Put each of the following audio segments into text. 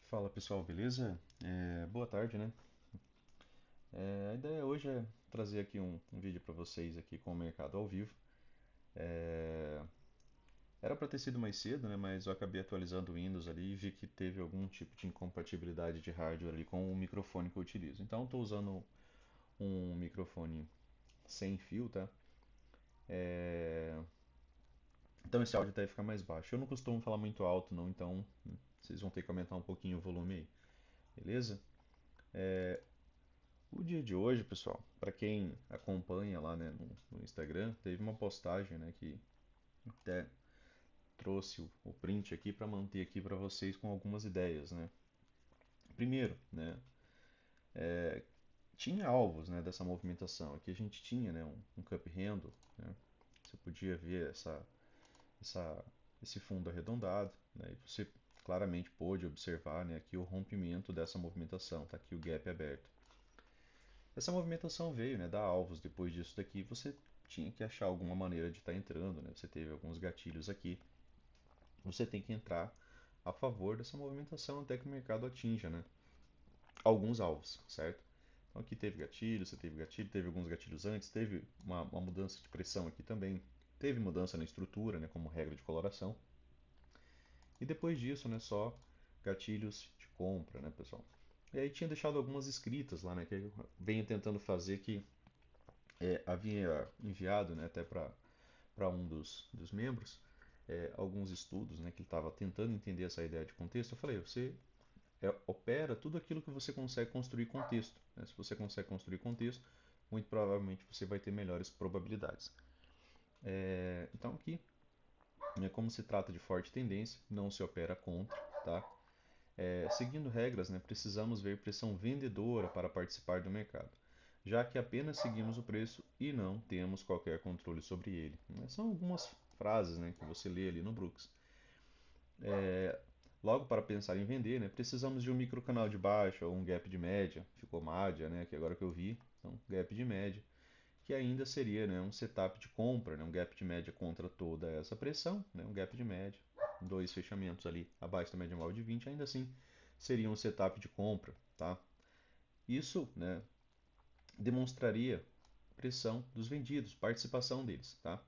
Fala pessoal, beleza? Boa tarde, né? A ideia hoje é trazer aqui um vídeo para vocês aqui com o mercado ao vivo. É, Era para ter sido mais cedo, né? Mas eu acabei atualizando o Windows ali e vi que teve algum tipo de incompatibilidade de hardware ali com o microfone que eu utilizo. Então estou usando um microfone sem fio, tá? É, Então esse áudio deve ficar mais baixo. Eu não costumo falar muito alto, não, então vocês vão ter que aumentar um pouquinho o volume aí, beleza? O dia de hoje, pessoal, para quem acompanha lá, né, no Instagram, teve uma postagem, né, que até trouxe o print aqui para manter aqui para vocês com algumas ideias, né. Primeiro, né, tinha alvos, né, dessa movimentação. Aqui a gente tinha, né, um cup handle, né. Você podia ver essa, esse fundo arredondado, né, e você claramente pôde observar, né, aqui o rompimento dessa movimentação, tá aqui o gap aberto. Essa movimentação veio, né, dar alvos. Depois disso daqui, você tinha que achar alguma maneira de estar entrando, né? Você teve alguns gatilhos aqui. Você tem que entrar a favor dessa movimentação até que o mercado atinja, né, alguns alvos, certo? Então aqui teve gatilho, você teve gatilho, teve alguns gatilhos antes, teve uma mudança de pressão aqui também, teve mudança na estrutura, né, como regra de coloração. E depois disso, né, só gatilhos de compra, né, pessoal? E aí tinha deixado algumas escritas lá, né, que eu venho tentando fazer que havia enviado, né, até para um dos membros alguns estudos, né, que ele estava tentando entender essa ideia de contexto. Eu falei, você opera tudo aquilo que você consegue construir contexto, né? Se você consegue construir contexto, muito provavelmente você vai ter melhores probabilidades. Então aqui, né, como se trata de forte tendência, não se opera contra, tá? Seguindo regras, né, precisamos ver pressão vendedora para participar do mercado, já que apenas seguimos o preço e não temos qualquer controle sobre ele. São algumas frases, né, que você lê ali no Brooks. Logo, para pensar em vender, né, precisamos de um microcanal de baixa ou um gap de média, ficou média, né, que agora que eu vi, então gap de média, que ainda seria, né, um setup de compra, né, um gap de média contra toda essa pressão, né, um gap de média, dois fechamentos ali abaixo da média móvel de 20, ainda assim seria um setup de compra, tá? Isso, né, demonstraria pressão dos vendidos, participação deles, tá?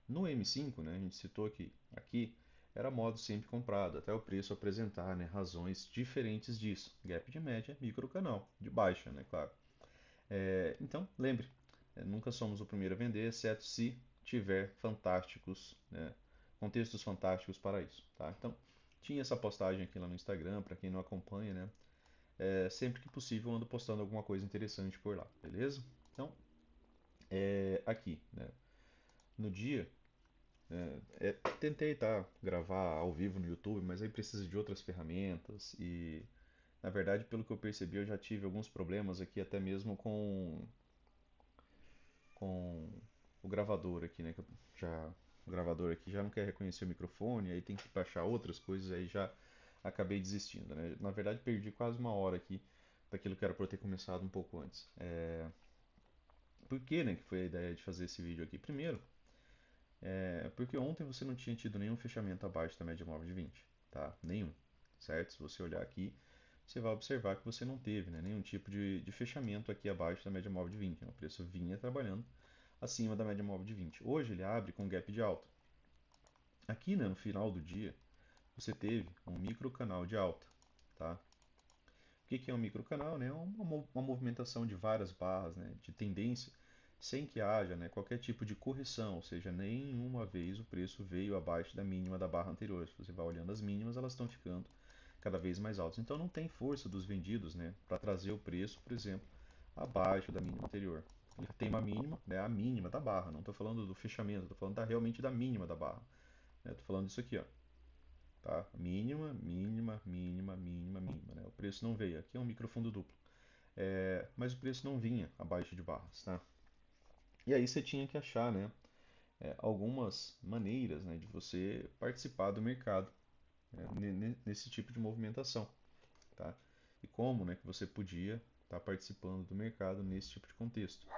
No M5, né, a gente citou aqui era modo sempre comprado, até o preço apresentar, né, razões diferentes disso. Gap de média, microcanal, de baixa, né, claro. Então, lembre, nunca somos o primeiro a vender, exceto se tiver fantásticos, né, contextos fantásticos para isso, tá? Então, tinha essa postagem aqui lá no Instagram, para quem não acompanha, né? Sempre que possível eu ando postando alguma coisa interessante por lá, beleza? Então, aqui, né, no dia, tentei gravar ao vivo no YouTube, mas aí precisa de outras ferramentas e, na verdade, pelo que eu percebi, eu já tive alguns problemas aqui, até mesmo com o gravador aqui, né? O gravador aqui já não quer reconhecer o microfone, aí tem que baixar outras coisas, aí já acabei desistindo, né? Na verdade, perdi quase uma hora aqui daquilo que era para eu ter começado um pouco antes. Por que, né, que foi a ideia de fazer esse vídeo aqui? Primeiro, porque ontem você não tinha tido nenhum fechamento abaixo da média móvel de 20, tá? Nenhum, certo? Se você olhar aqui, você vai observar que você não teve, né, nenhum tipo de fechamento aqui abaixo da média móvel de 20, né? O preço vinha trabalhando acima da média móvel de 20. Hoje ele abre com gap de alta. Aqui, né, no final do dia, você teve um micro canal de alta, tá? O que é um micro canal, né? É uma movimentação de várias barras, né, de tendência, sem que haja, né, qualquer tipo de correção, ou seja, nenhuma vez o preço veio abaixo da mínima da barra anterior. Se você vai olhando as mínimas, elas estão ficando cada vez mais altas. Então não tem força dos vendidos, né, para trazer o preço, por exemplo, abaixo da mínima anterior. Ele tem uma mínima, né, a mínima da barra. Não estou falando do fechamento, estou falando realmente da mínima da barra. Estou falando disso aqui, ó. Tá? Mínima, mínima, mínima, mínima, mínima. Né? O preço não veio. Aqui é um microfundo duplo. Mas o preço não vinha abaixo de barras. Tá? E aí você tinha que achar, né, algumas maneiras, né, de você participar do mercado, né, nesse tipo de movimentação. Tá? E como, né, que você podia estar participando do mercado nesse tipo de contexto.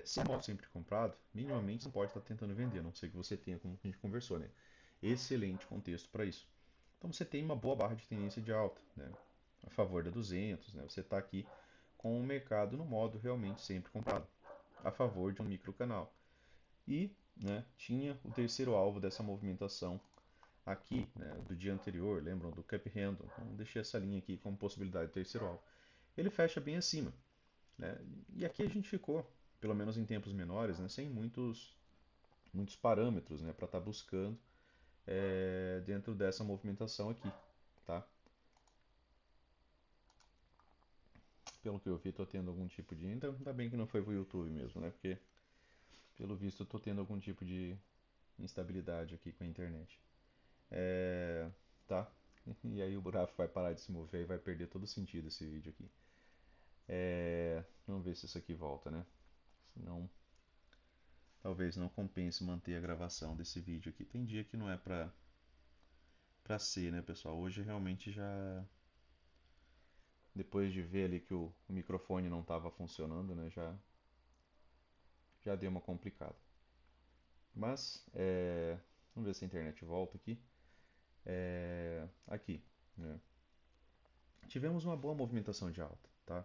Se é modo sempre comprado, minimamente você não pode estar tentando vender, a não ser que você tenha, como a gente conversou, né? Excelente contexto para isso. Então você tem uma boa barra de tendência de alta, né? A favor da 200, né? Você está aqui com o mercado no modo realmente sempre comprado, a favor de um microcanal. E, né, tinha o terceiro alvo dessa movimentação aqui, né, do dia anterior, lembram do Cup Handle? Então deixei essa linha aqui como possibilidade de terceiro alvo. Ele fecha bem acima, né? E aqui a gente ficou, pelo menos em tempos menores, né, sem muitos parâmetros, né, para estar buscando dentro dessa movimentação aqui, tá? Pelo que eu vi, estou tendo algum tipo de. Ainda bem que não foi pro YouTube mesmo, né? Porque, pelo visto, estou tendo algum tipo de instabilidade aqui com a internet. Tá? E aí o gráfico vai parar de se mover e vai perder todo o sentido esse vídeo aqui. Vamos ver se isso aqui volta, né? Senão, talvez não compense manter a gravação desse vídeo aqui. Tem dia que não é pra ser, né, pessoal? Hoje realmente já. Depois de ver ali que o microfone não estava funcionando, né? Já deu uma complicada. Mas, vamos ver se a internet volta aqui. Aqui, né? Tivemos uma boa movimentação de alta, tá?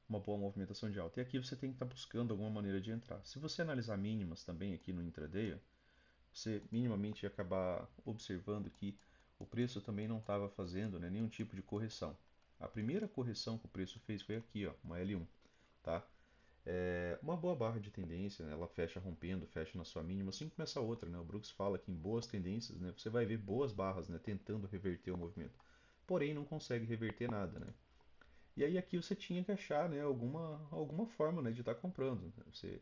Uma boa movimentação de alta. E aqui você tem que estar buscando alguma maneira de entrar. Se você analisar mínimas também aqui no intraday, você minimamente ia acabar observando que o preço também não estava fazendo, né, nenhum tipo de correção. A primeira correção que o preço fez foi aqui, ó, uma L1, tá? Uma boa barra de tendência, né, ela fecha rompendo, fecha na sua mínima, assim como essa outra, né? O Brooks fala que em boas tendências, né, você vai ver boas barras, né, tentando reverter o movimento. Porém, não consegue reverter nada, né? E aí aqui você tinha que achar, né, alguma forma, né, de estar comprando, né?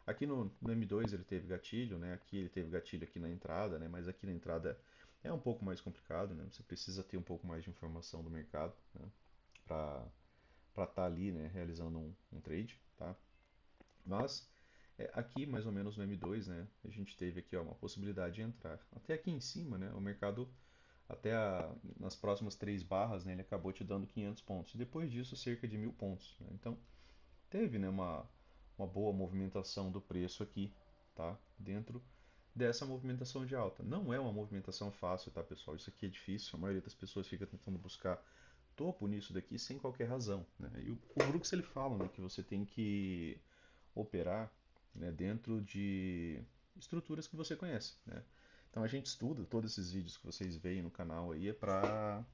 Aqui no M2 ele teve gatilho, né? Aqui ele teve gatilho aqui na entrada, né? Mas aqui na entrada é um pouco mais complicado, né? Você precisa ter um pouco mais de informação do mercado, né? Para estar ali, né, realizando um trade, tá? Mas aqui mais ou menos no M2, né, a gente teve aqui ó, uma possibilidade de entrar. Até aqui em cima, né, o mercado nas próximas três barras, né, ele acabou te dando 500 pontos. E depois disso, cerca de 1.000 pontos, né? Então, teve, né, uma boa movimentação do preço aqui, tá? Dentro dessa movimentação de alta. Não é uma movimentação fácil, tá, pessoal? Isso aqui é difícil. A maioria das pessoas fica tentando buscar topo nisso daqui sem qualquer razão, né? E o Brooks ele fala, né, que você tem que operar, né, dentro de estruturas que você conhece, né? Então a gente estuda todos esses vídeos que vocês veem no canal aí é para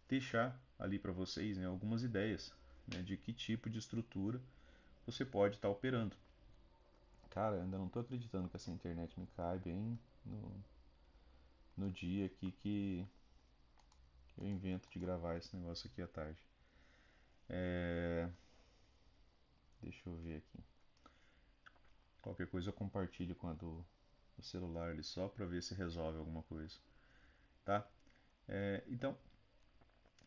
deixar ali para vocês, né, algumas ideias, né, de que tipo de estrutura você pode estar operando. Cara, eu ainda não estou acreditando que essa internet me cai bem no dia aqui que eu invento de gravar esse negócio aqui à tarde. Deixa eu ver aqui. Qualquer coisa eu compartilho com a do celular ali só para ver se resolve alguma coisa, tá? Então,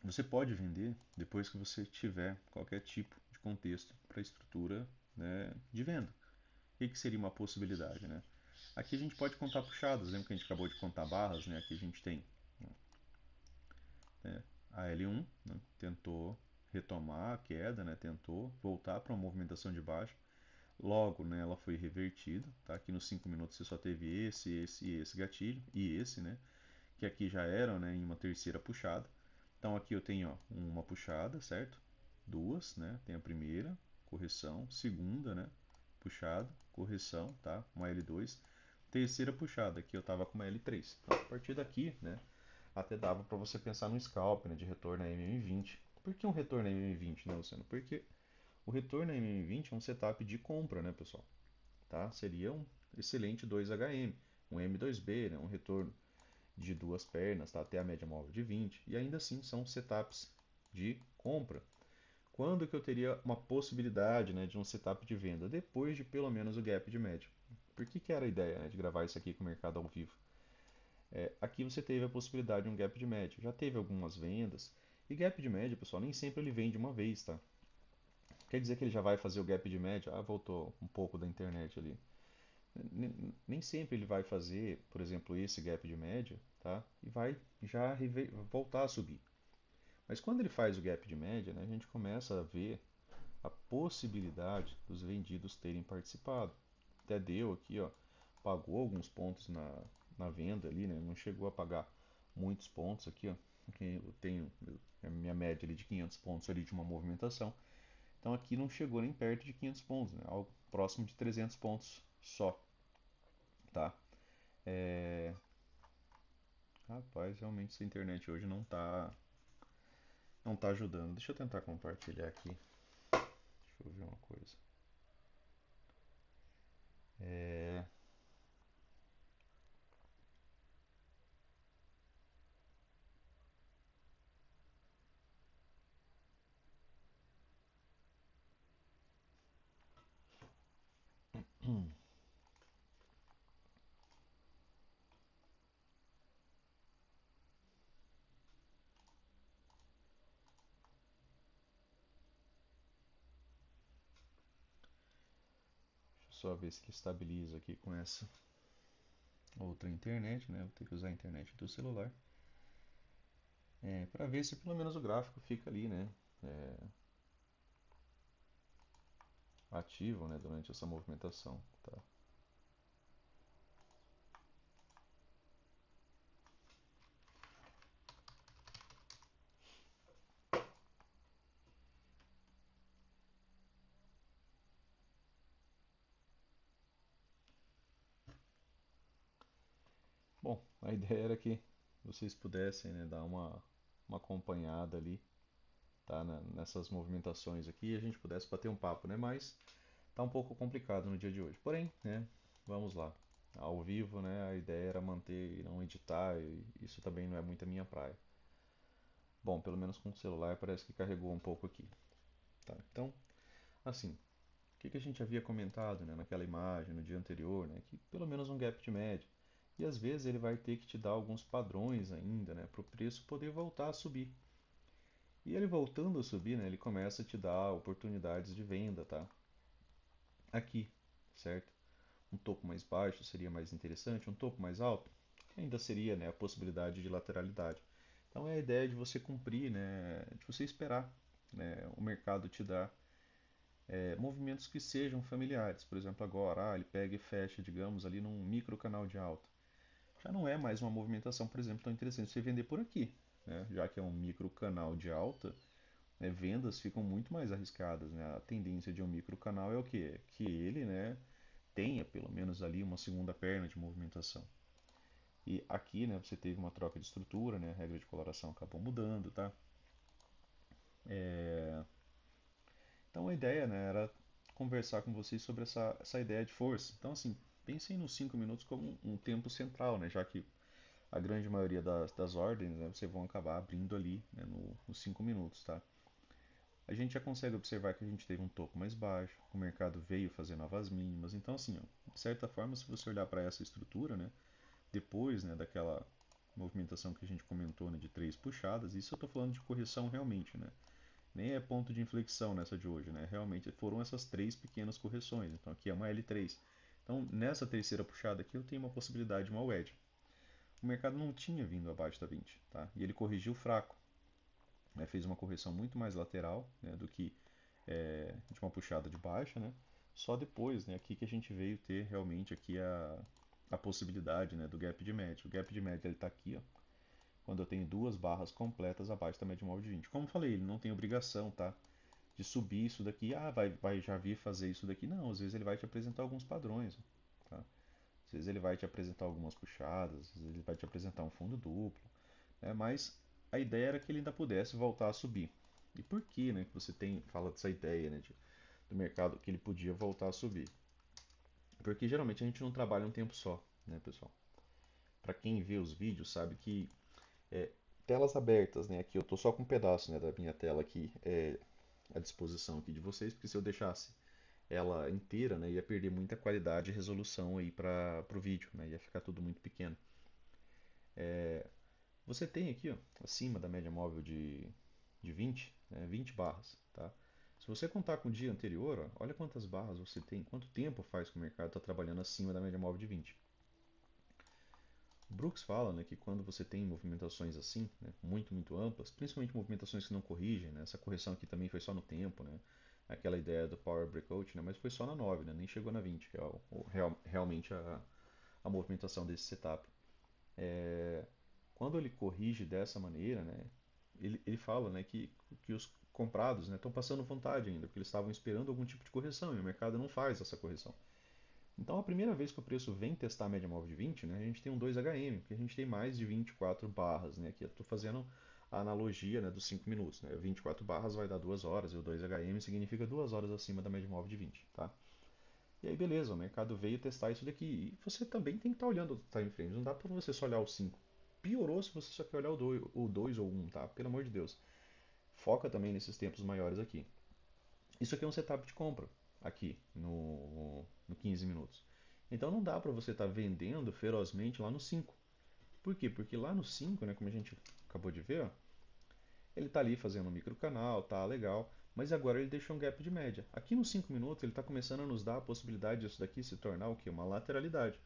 você pode vender depois que você tiver qualquer tipo de contexto para a estrutura, né, de venda. O que seria uma possibilidade, né? Aqui a gente pode contar puxadas, lembra que a gente acabou de contar barras, né? Aqui a gente tem, né, a L1, né, tentou retomar a queda, né, tentou voltar para uma movimentação de baixa. Logo, né, ela foi revertida, tá? Aqui nos 5 minutos você só teve esse e esse gatilho, e esse, né? Que aqui já eram, né, em uma terceira puxada. Então aqui eu tenho ó, uma puxada, certo? Duas, né? Tem a primeira, correção, segunda, né? Puxada, correção, tá? Uma L2. Terceira puxada, aqui eu estava com uma L3. Então, a partir daqui, né? Até dava para você pensar no scalp, né? De retorno a MM20. Por que um retorno a MM20, né, Luciano? Porque o retorno a MM20 é um setup de compra, né, pessoal? Tá? Seria um excelente 2HM, um M2B, né? Um retorno de duas pernas, tá? Até a média móvel de 20, e ainda assim são setups de compra. Quando que eu teria uma possibilidade, né, de um setup de venda? Depois de pelo menos o gap de média. Por que era a ideia, né, de gravar isso aqui com o mercado ao vivo? Aqui você teve a possibilidade de um gap de média. Já teve algumas vendas. E gap de média, pessoal, nem sempre ele vem de uma vez, tá? Quer dizer que ele já vai fazer o gap de média? Ah, voltou um pouco da internet ali. Nem sempre ele vai fazer, por exemplo, esse gap de média, tá? E vai já voltar a subir. Mas quando ele faz o gap de média, né, a gente começa a ver a possibilidade dos vendidos terem participado. Até deu aqui, ó, pagou alguns pontos na venda ali, né? Não chegou a pagar muitos pontos aqui, ó. Aqui eu tenho a minha média ali de 500 pontos ali de uma movimentação. Então aqui não chegou nem perto de 500 pontos, né? Algo próximo de 300 pontos só, tá? É... Rapaz, realmente essa internet hoje não tá ajudando. Deixa eu tentar compartilhar aqui. Deixa eu ver uma coisa. É... Deixa eu só ver se ele estabiliza aqui com essa outra internet, né? Vou ter que usar a internet do celular. Para ver se pelo menos o gráfico fica ali, né? É, ativo, né? Durante essa movimentação, tá? Bom, a ideia era que vocês pudessem, né, dar uma acompanhada ali, tá? Nessas movimentações aqui e a gente pudesse bater um papo, né? Mas tá um pouco complicado no dia de hoje. Porém, né? Vamos lá. Ao vivo, né? A ideia era manter e não editar, e isso também não é muito a minha praia. Bom, pelo menos com o celular parece que carregou um pouco aqui, tá? Então, assim, o que a gente havia comentado, né, naquela imagem no dia anterior, né? Que pelo menos um gap de média. E às vezes ele vai ter que te dar alguns padrões ainda, né, para o preço poder voltar a subir. E ele voltando a subir, né, ele começa a te dar oportunidades de venda, tá? Aqui, certo? Um topo mais baixo seria mais interessante, um topo mais alto ainda seria, né, a possibilidade de lateralidade. Então é a ideia de você cumprir, né, de você esperar, né, o mercado te dar movimentos que sejam familiares. Por exemplo, agora, ele pega e fecha, digamos, ali num micro canal de alta. Já não é mais uma movimentação, por exemplo, tão interessante você vender por aqui, né? Já que é um micro canal de alta, né, vendas ficam muito mais arriscadas, né? A tendência de um micro canal é o quê? Que ele, né, tenha pelo menos ali uma segunda perna de movimentação. E aqui, né, você teve uma troca de estrutura, né, a regra de coloração acabou mudando, tá? Então a ideia, né, era conversar com vocês sobre essa ideia de força. Então, assim, pensem nos 5 minutos como um tempo central, né, já que a grande maioria das ordens, né, vocês vão acabar abrindo ali, né, nos 5 minutos, tá? A gente já consegue observar que a gente teve um topo mais baixo, o mercado veio fazer novas mínimas. Então, assim, ó, de certa forma, se você olhar para essa estrutura, né, depois, né, daquela movimentação que a gente comentou, né, de três puxadas, isso eu estou falando de correção realmente, né? Nem é ponto de inflexão nessa de hoje, né? Realmente foram essas três pequenas correções. Então aqui é uma L3. Então nessa terceira puxada aqui eu tenho uma possibilidade de uma wedge. O mercado não tinha vindo abaixo da 20, tá? E ele corrigiu fraco, né? Fez uma correção muito mais lateral, né, do que de uma puxada de baixa, né? Só depois, né, aqui que a gente veio ter realmente aqui a possibilidade, né, do gap de média. O gap de média ele está aqui, ó, quando eu tenho duas barras completas abaixo da média móvel de 20. Como eu falei, ele não tem obrigação, tá, de subir isso daqui, vai já vir fazer isso daqui. Não, às vezes ele vai te apresentar alguns padrões, tá? Às vezes ele vai te apresentar algumas puxadas, às vezes ele vai te apresentar um fundo duplo, né? Mas a ideia era que ele ainda pudesse voltar a subir. E por que, né, que você fala dessa ideia, né, do mercado que ele podia voltar a subir? Porque geralmente a gente não trabalha um tempo só, né, pessoal? Para quem vê os vídeos sabe que é, telas abertas, né? Aqui eu tô só com um pedaço, né, da minha tela aqui à disposição aqui de vocês, porque se eu deixasse ela inteira, né, ia perder muita qualidade e resolução aí para o vídeo, né, ia ficar tudo muito pequeno. Você tem aqui, ó, acima da média móvel de 20, né, 20 barras, tá? Se você contar com o dia anterior, ó, olha quantas barras você tem, quanto tempo faz que o mercado está trabalhando acima da média móvel de 20. O Brooks fala, né, que quando você tem movimentações assim, né, muito amplas, principalmente movimentações que não corrigem, né, essa correção aqui também foi só no tempo, né, aquela ideia do Power Breakout, né, mas foi só na 9, né, nem chegou na 20, que é realmente a movimentação desse setup. Quando ele corrige dessa maneira, né, ele fala, né, que os comprados, né, estão passando vontade ainda, porque eles estavam esperando algum tipo de correção e o mercado não faz essa correção. Então, a primeira vez que o preço vem testar a média móvel de 20, né, a gente tem um 2HM, porque a gente tem mais de 24 barras. Né, aqui eu estou fazendo a analogia, né, dos 5 minutos. Né, 24 barras vai dar 2 horas, e o 2HM significa 2 horas acima da média móvel de 20. Tá? E aí, beleza, o mercado veio testar isso daqui. E você também tem que estar olhando o time frames. Não dá para você só olhar o 5. Piorou se você só quer olhar o 2 ou o 1, tá? Pelo amor de Deus. Foca também nesses tempos maiores aqui. Isso aqui é um setup de compra, aqui no 15 minutos. Então não dá para você estar vendendo ferozmente lá no 5. Por quê? Porque lá no 5, né, como a gente acabou de ver, ó, ele está ali fazendo um microcanal, tá legal, mas agora ele deixou um gap de média. Aqui nos 5 minutos ele está começando a nos dar a possibilidade disso daqui se tornar o quê? Uma lateralidade.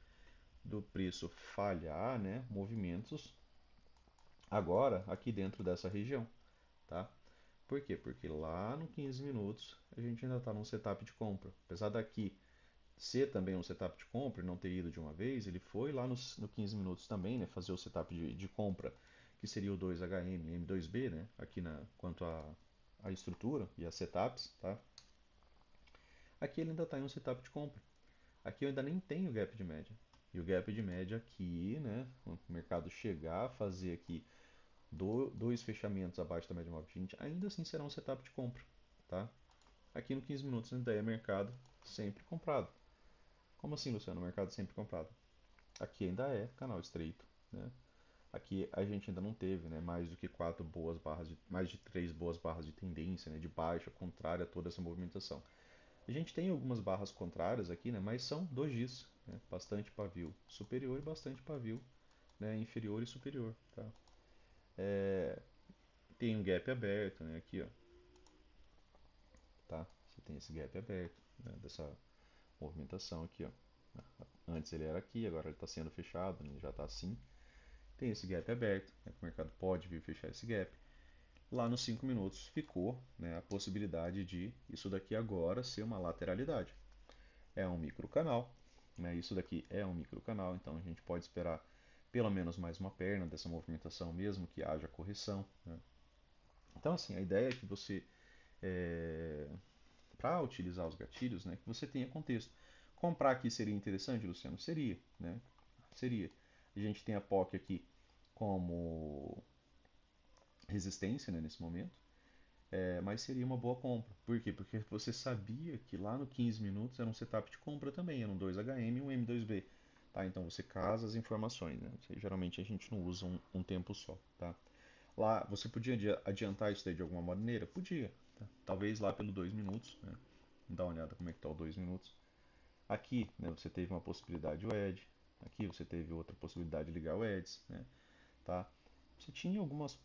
Do preço falhar, né, movimentos agora aqui dentro dessa região, tá? Por quê? Porque lá no 15 minutos a gente ainda está num setup de compra. Apesar daqui ser também um setup de compra e não ter ido de uma vez, ele foi lá no 15 minutos também, né, fazer o setup de compra, que seria o 2HM M2B, né, aqui quanto a estrutura e as setups, tá? Aqui ele ainda está em um setup de compra. Aqui eu ainda nem tenho gap de média. E o gap de média aqui, né, o mercado chegar a fazer aqui dois fechamentos abaixo da média móvel de 20, ainda assim será um setup de compra, tá? Aqui no 15 minutos ainda é mercado sempre comprado. Como assim, Luciano? Mercado sempre comprado. Aqui ainda é canal estreito, né? Aqui a gente ainda não teve, né, mais do que quatro boas barras, mais de três boas barras de tendência, né, de baixa, contrária a toda essa movimentação. A gente tem algumas barras contrárias aqui, né, mas são dojis, né, bastante pavio superior e bastante pavio, né, inferior e superior, tá? Tem um gap aberto, né, aqui, ó, tá? Você tem esse gap aberto, né, dessa movimentação aqui, ó. Antes ele era aqui, agora ele está sendo fechado, né, ele já está assim. Tem esse gap aberto, né, que o mercado pode vir fechar esse gap. Lá nos 5 minutos ficou, né, a possibilidade de isso daqui agora ser uma lateralidade. É um microcanal, né, isso daqui é um microcanal, então a gente pode esperar pelo menos mais uma perna dessa movimentação, mesmo que haja correção. Né? Então, assim, a ideia é que você, para utilizar os gatilhos, né, que você tenha contexto. Comprar aqui seria interessante, Luciano? Seria, né? Seria. A gente tem a POC aqui como resistência, né, nesse momento, mas seria uma boa compra. Por quê? Porque você sabia que lá no 15 minutos era um setup de compra também, era um 2HM e um M2B. Tá? Então você casa as informações. Né? Geralmente a gente não usa um tempo só. Tá? Lá você podia adiantar isso daí de alguma maneira? Podia. Tá? Talvez lá pelo 2 minutos. Né? Dá uma olhada como é que está o 2 minutos. Aqui, né, você teve uma possibilidade o Edge. Aqui você teve outra possibilidade de ligar o Edge, né, tá? Você tinha algumas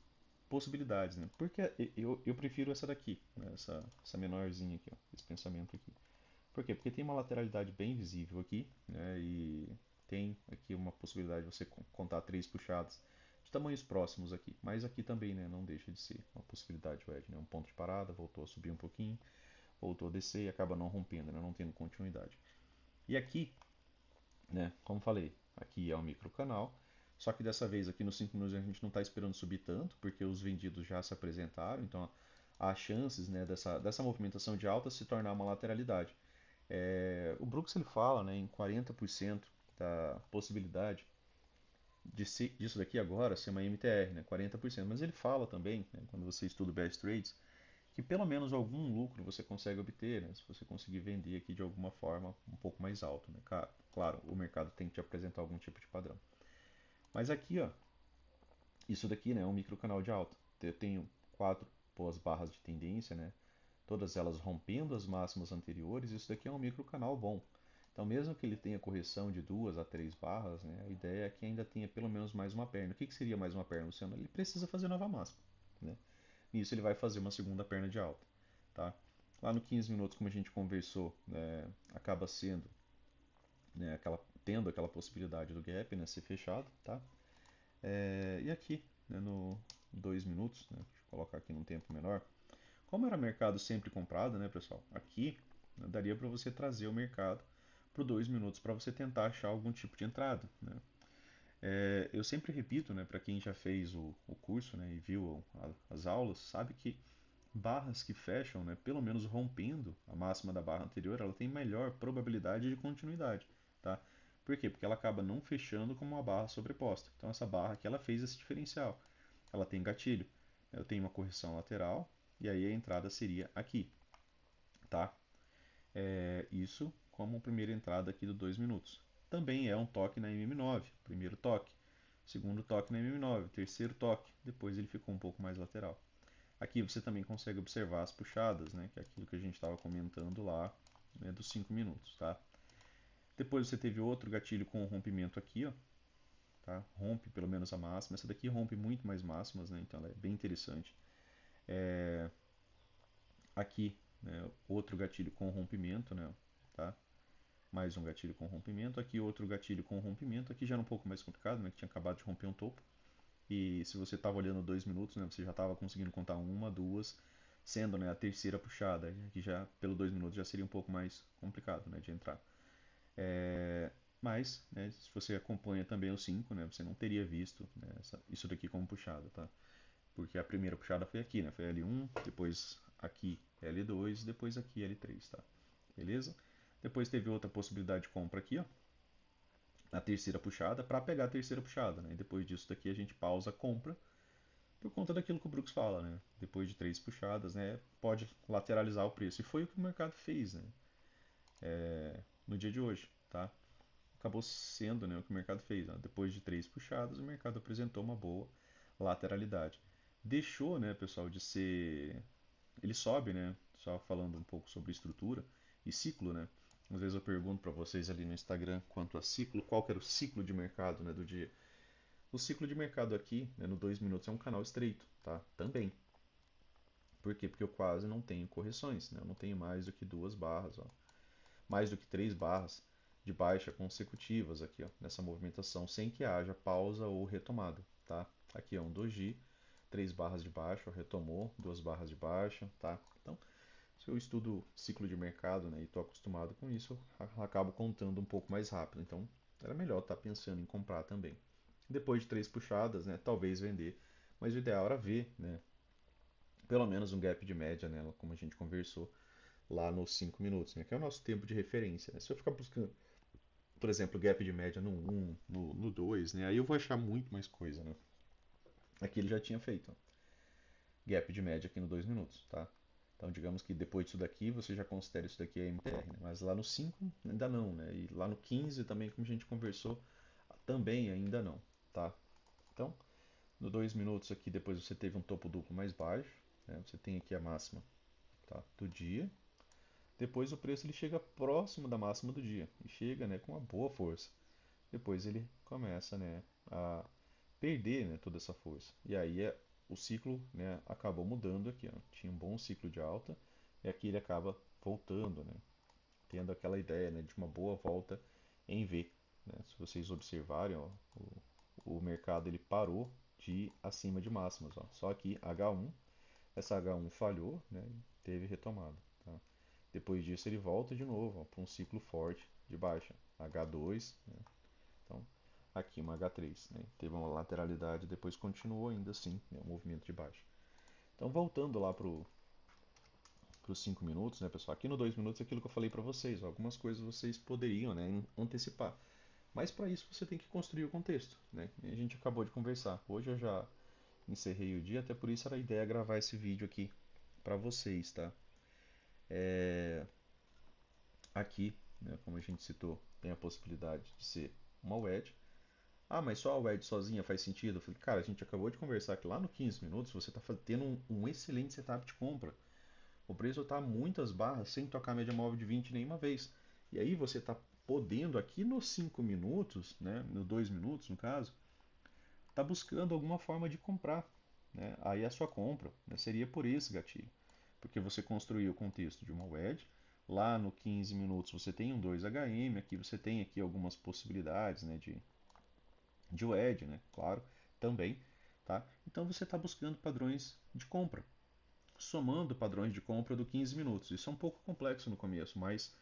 possibilidades, né? Porque eu prefiro essa daqui, né, essa menorzinha aqui, ó, esse pensamento aqui. Por quê? Porque tem uma lateralidade bem visível aqui, né, e tem aqui uma possibilidade de você contar três puxadas de tamanhos próximos aqui. Mas aqui também, né, não deixa de ser uma possibilidade o Edge, né? Um ponto de parada, voltou a subir um pouquinho, voltou a descer e acaba não rompendo, né, não tendo continuidade. E aqui, né, como falei, aqui é um microcanal, só que dessa vez aqui nos 5 minutos a gente não está esperando subir tanto, porque os vendidos já se apresentaram, então há chances, né, dessa movimentação de alta se tornar uma lateralidade. O Brooks ele fala, né, em 40% da possibilidade disso daqui agora ser uma MTR, né, 40%, mas ele fala também, né, quando você estuda o Best Trades, que pelo menos algum lucro você consegue obter, né, se você conseguir vender aqui de alguma forma um pouco mais alto. Né? Claro, o mercado tem que te apresentar algum tipo de padrão. Mas aqui, ó, isso daqui, né, é um microcanal de alta. Eu tenho quatro boas barras de tendência, né, todas elas rompendo as máximas anteriores. Isso daqui é um microcanal bom. Então, mesmo que ele tenha correção de duas a três barras, né, a ideia é que ainda tenha pelo menos mais uma perna. O que seria mais uma perna, Luciano? Ele precisa fazer nova máxima. Né? Nisso ele vai fazer uma segunda perna de alta. Tá? Lá no 15 minutos, como a gente conversou, né, acaba sendo, né, tendo aquela possibilidade do gap, né, ser fechado. Tá? E aqui, né, no 2 minutos, né, deixa eu colocar aqui num tempo menor. Como era mercado sempre comprado, né, pessoal? Aqui, né, daria para você trazer o mercado para 2 minutos para você tentar achar algum tipo de entrada. Né? Eu sempre repito, né, para quem já fez o curso, né, e viu as aulas, sabe que barras que fecham, né, pelo menos rompendo a máxima da barra anterior, ela tem melhor probabilidade de continuidade, tá? Por quê? Porque ela acaba não fechando como uma barra sobreposta. Então essa barra aqui ela fez esse diferencial. Ela tem gatilho. Eu tenho uma correção lateral e aí a entrada seria aqui, tá? Isso como primeira entrada aqui do 2 minutos. Também é um toque na MM9, primeiro toque, segundo toque na MM9, terceiro toque, depois ele ficou um pouco mais lateral. Aqui você também consegue observar as puxadas, né, que é aquilo que a gente estava comentando lá, né, dos 5 minutos, tá? Depois você teve outro gatilho com o rompimento aqui, ó, tá? Rompe pelo menos a máxima. Essa daqui rompe muito mais máximas, né? Então ela é bem interessante. Aqui, né, outro gatilho com rompimento, né? Tá? Mais um gatilho com rompimento. Aqui outro gatilho com rompimento. Aqui já era um pouco mais complicado, né? Que tinha acabado de romper um topo. E se você estava olhando 2 minutos, né? Você já estava conseguindo contar uma, duas, sendo, né, a terceira puxada. Que já pelo 2 minutos já seria um pouco mais complicado, né? De entrar. Mas, né, se você acompanha também o 5, né, você não teria visto, né, isso daqui como puxada, tá? Porque a primeira puxada foi aqui, né? Foi L1, depois aqui L2, depois aqui L3, tá? Beleza? Depois teve outra possibilidade de compra aqui, ó, a terceira puxada, para pegar a terceira puxada, né? E depois disso daqui a gente pausa a compra por conta daquilo que o Brooks fala, né? Depois de três puxadas, né, pode lateralizar o preço. E foi o que o mercado fez, né? No dia de hoje, tá? Acabou sendo, né, o que o mercado fez. Ó. Depois de três puxadas, o mercado apresentou uma boa lateralidade. Deixou, né, pessoal, de ser. Ele sobe, né? Só falando um pouco sobre estrutura e ciclo, né? Às vezes eu pergunto para vocês ali no Instagram quanto a ciclo, qual que era o ciclo de mercado, né, do dia. O ciclo de mercado aqui, né, no 2 minutos, é um canal estreito, tá? Também. Por quê? Porque eu quase não tenho correções, né? Eu não tenho mais do que duas barras, ó. Mais do que três barras de baixa consecutivas aqui, ó, nessa movimentação, sem que haja pausa ou retomada, tá? Aqui é um doji, três barras de baixa, retomou, duas barras de baixa, tá? Então, se eu estudo ciclo de mercado, né, e estou acostumado com isso, eu acabo contando um pouco mais rápido. Então, era melhor estar pensando em comprar também. Depois de três puxadas, né, talvez vender, mas o ideal era ver, né, pelo menos um gap de média, né, como a gente conversou lá nos 5 minutos, né, que é o nosso tempo de referência. Né? Se eu ficar buscando, por exemplo, gap de média no 1, no 2, né, aí eu vou achar muito mais coisa. Né? Aqui ele já tinha feito. Ó. Gap de média aqui no 2 minutos, tá? Então, digamos que depois disso daqui, você já considera isso daqui a MTR, né? Mas lá no 5 ainda não, né? E lá no 15 também, como a gente conversou, também ainda não, tá? Então, no 2 minutos aqui, depois você teve um topo duplo mais baixo, né? Você tem aqui a máxima, tá? Do dia. Depois o preço ele chega próximo da máxima do dia e chega, né, com uma boa força. Depois ele começa, né, a perder, né, toda essa força. E aí o ciclo, né, acabou mudando aqui. Ó. Tinha um bom ciclo de alta e aqui ele acaba voltando, né, tendo aquela ideia, né, de uma boa volta em V. Né? Se vocês observarem, ó, o mercado ele parou de ir acima de máximas. Ó. Só que H1, essa H1 falhou, né, e teve retomada. Tá? Depois disso ele volta de novo para um ciclo forte de baixa. H2, né? Então, aqui uma H3, né? Teve uma lateralidade, depois continuou ainda assim, né? Um movimento de baixa. Então, voltando lá para os 5 minutos, né, pessoal? Aqui no 2 minutos é aquilo que eu falei para vocês. Ó, algumas coisas vocês poderiam, né, antecipar. Mas para isso você tem que construir o contexto, né? E a gente acabou de conversar. Hoje eu já encerrei o dia, até por isso era a ideia gravar esse vídeo aqui para vocês, tá? Aqui, né, como a gente citou, tem a possibilidade de ser uma wedge. Ah, mas só a wedge sozinha faz sentido? Eu falei, cara, a gente acabou de conversar que lá no 15 minutos você está tendo um excelente setup de compra. O preço está muitas barras sem tocar a média móvel de 20 nenhuma vez. E aí você está podendo aqui nos 5 minutos, né, no 2 minutos no caso, está buscando alguma forma de comprar. Né? Aí a sua compra, né, seria por esse gatilho. Porque você construiu o contexto de uma wedge, lá no 15 minutos você tem um 2HM, aqui você tem aqui algumas possibilidades, né, de wedge, né, claro, também. Tá? Então você está buscando padrões de compra, somando padrões de compra do 15 minutos. Isso é um pouco complexo no começo, mas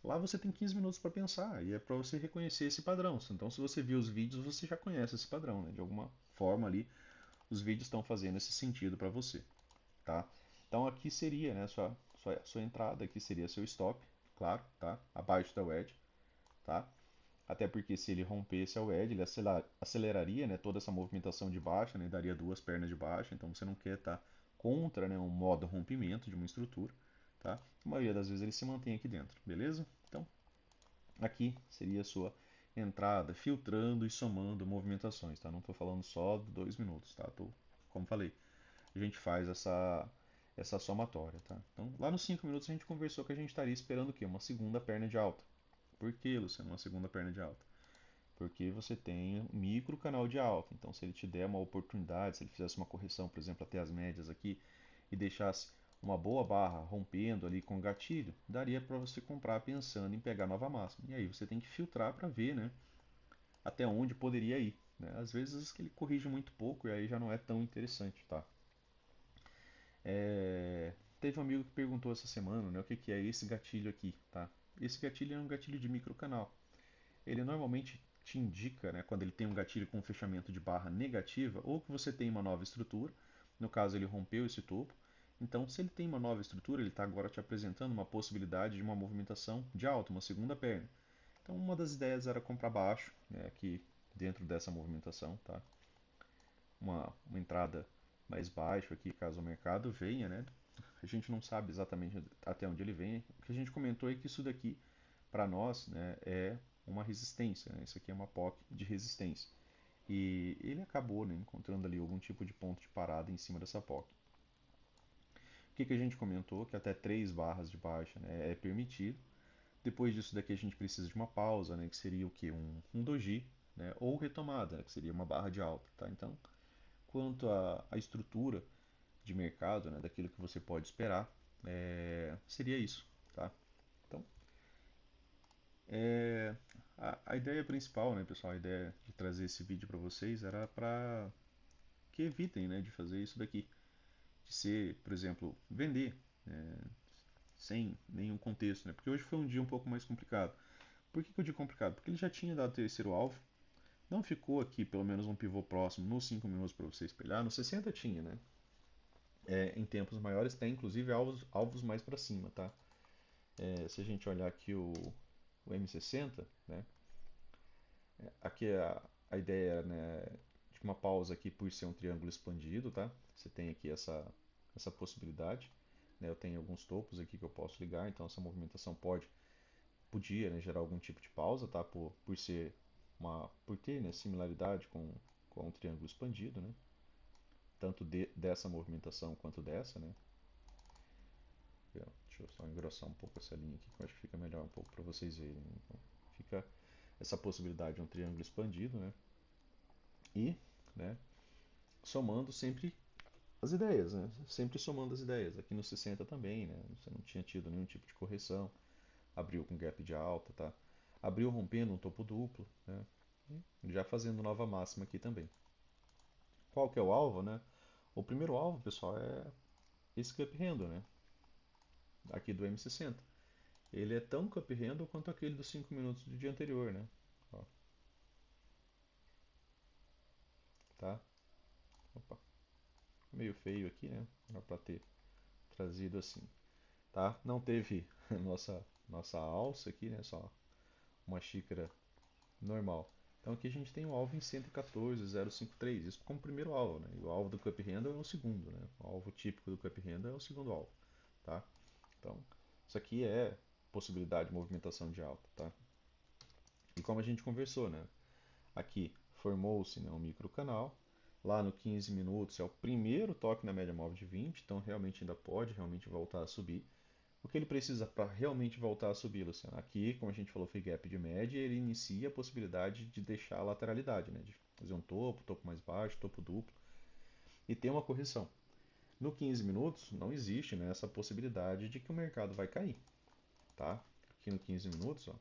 Lá você tem 15 minutos para pensar e é para você reconhecer esse padrão. Então, se você viu os vídeos, você já conhece esse padrão, né? De alguma forma ali, os vídeos estão fazendo esse sentido para você, tá? Então, aqui seria, né, sua entrada, aqui seria seu stop, claro, tá? Abaixo da wedge, tá? Até porque se ele rompesse a wedge, ele aceleraria, né, toda essa movimentação de baixa, né, daria duas pernas de baixa, então você não quer estar contra, né, um modo rompimento de uma estrutura, tá? A maioria das vezes ele se mantém aqui dentro, beleza? Então, aqui seria a sua entrada, filtrando e somando movimentações, tá? Não estou falando só de 2 minutos, tá? Como falei, a gente faz essa somatória, tá? Então, lá nos 5 minutos a gente conversou que a gente estaria esperando o quê? Uma segunda perna de alta. Por que, Luciano, uma segunda perna de alta? Porque você tem um micro canal de alta. Então, se ele te der uma oportunidade, se ele fizesse uma correção, por exemplo, até as médias aqui, e deixasse uma boa barra rompendo ali com o gatilho, daria para você comprar pensando em pegar nova máxima. E aí você tem que filtrar para ver, né, até onde poderia ir. Né? Às vezes ele corrige muito pouco e aí já não é tão interessante, tá? Teve um amigo que perguntou essa semana, né, o que que é esse gatilho aqui, tá? Esse gatilho é um gatilho de microcanal. Ele normalmente te indica, né, quando ele tem um gatilho com fechamento de barra negativa, ou que você tem uma nova estrutura, no caso ele rompeu esse topo. Então, se ele tem uma nova estrutura, ele está agora te apresentando uma possibilidade de uma movimentação de alta, uma segunda perna. Então, uma das ideias era comprar baixo, né, aqui dentro dessa movimentação, tá? Uma entrada mais baixa aqui, caso o mercado venha, né? A gente não sabe exatamente até onde ele vem. O que a gente comentou é que isso daqui, para nós, né, é uma resistência. Né? Isso aqui é uma POC de resistência. E ele acabou, né, encontrando ali algum tipo de ponto de parada em cima dessa POC. O que a gente comentou? Que até 3 barras de baixa, né, é permitido. Depois disso daqui a gente precisa de uma pausa, né, que seria o que? Um doji, né, ou retomada, né, que seria uma barra de alta. Tá? Então, quanto à estrutura de mercado, né, daquilo que você pode esperar, seria isso. Tá? Então, é, a ideia principal, né, pessoal, a ideia de trazer esse vídeo para vocês era para que evitem, né, de fazer isso daqui, de ser, por exemplo, vender sem nenhum contexto, né, porque hoje foi um dia um pouco mais complicado. Por que eu digo complicado? Porque ele já tinha dado o terceiro alvo, não ficou aqui pelo menos um pivô próximo nos 5 minutos para você espelhar, no 60 tinha, né? Em tempos maiores tem inclusive alvos mais para cima, tá? Se a gente olhar aqui o M60, né? Aqui a ideia, né, de uma pausa aqui por ser um triângulo expandido, tá? Você tem aqui essa possibilidade. Né? Eu tenho alguns topos aqui que eu posso ligar, então essa movimentação podia, né, gerar algum tipo de pausa, tá? Por ter, né, similaridade com um triângulo expandido, né? Tanto dessa movimentação quanto dessa, né? Deixa eu só engrossar um pouco essa linha aqui, que eu acho que fica melhor um pouco para vocês verem. Então, fica essa possibilidade de um triângulo expandido, né? E, né, somando sempre as ideias, né? Sempre somando as ideias. Aqui no 60 também, né? Você não tinha tido nenhum tipo de correção. Abriu com gap de alta, tá? Abriu rompendo um topo duplo, né? E já fazendo nova máxima aqui também. Qual que é o alvo, né? O primeiro alvo, pessoal, é esse cup handle, né? Aqui do M60. Ele é tão cup handle quanto aquele dos 5 minutos do dia anterior, né? Ó, tá? Opa, meio feio aqui, né? Era pra ter trazido assim, tá? Não teve nossa alça aqui, né? Só uma xícara normal. Então aqui a gente tem o alvo em 114,053, isso como primeiro alvo, né? E o alvo do Cup Handle é o segundo, né? O alvo típico do Cup Handle é o segundo alvo, tá? Então, isso aqui é possibilidade de movimentação de alta, tá? E como a gente conversou, né? Aqui formou-se, né, um microcanal. Lá no 15 minutos é o primeiro toque na média móvel de 20, então realmente ainda pode realmente voltar a subir. O que ele precisa para realmente voltar a subir, Luciano? Aqui, como a gente falou, foi gap de média, ele inicia a possibilidade de deixar a lateralidade, né? De fazer um topo mais baixo, topo duplo, e ter uma correção. No 15 minutos, não existe, né, essa possibilidade de que o mercado vai cair, tá? Aqui no 15 minutos, ó,